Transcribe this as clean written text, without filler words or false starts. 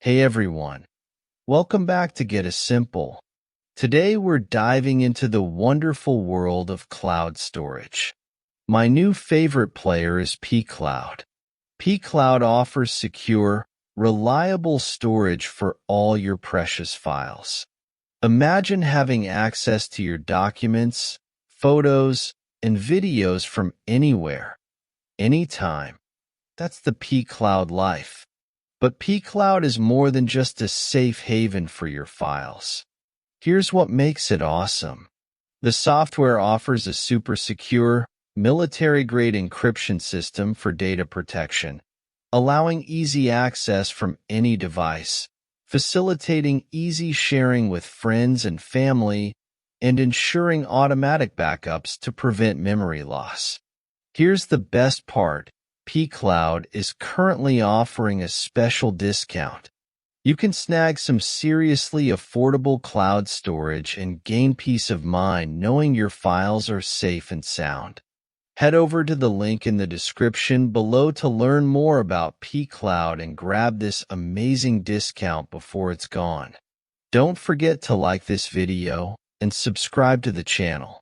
Hey everyone, welcome back to Get a Simple. Today we're diving into the wonderful world of cloud storage. My new favorite player is pCloud. pCloud offers secure, reliable storage for all your precious files. Imagine having access to your documents, photos, and videos from anywhere, anytime. That's the pCloud life. But pCloud is more than just a safe haven for your files. Here's what makes it awesome. The software offers a super secure, military-grade encryption system for data protection, allowing easy access from any device, facilitating easy sharing with friends and family, and ensuring automatic backups to prevent memory loss. Here's the best part. pCloud is currently offering a special discount. You can snag some seriously affordable cloud storage and gain peace of mind knowing your files are safe and sound. Head over to the link in the description below to learn more about pCloud and grab this amazing discount before it's gone. Don't forget to like this video and subscribe to the channel.